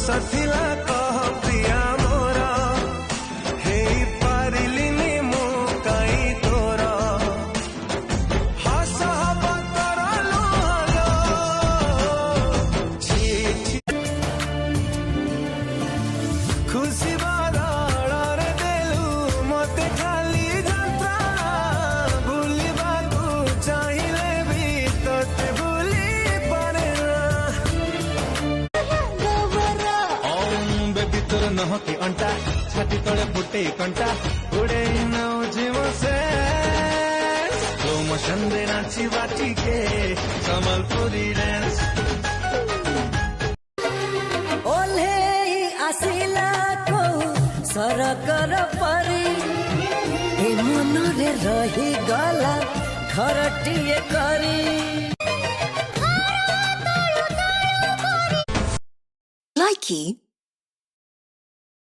सथिला कह प्रिया मोरा हे पारिलिनी मु काई तोरा हस हब करलो हलो छी खुशी बादल देलु मते खाली जंत्रणा भूलिबा तू चाहिले भी तोते भूली पारे बेबी तोर नहकी अंटा छाती तले फुटे कंटा उड़े नौ जीव से तो मोशन दे नाची बाटी के संबलपुरी डांस ओले आसिला को सरकर परी ए मनरे रही गला घरटिए करी Likey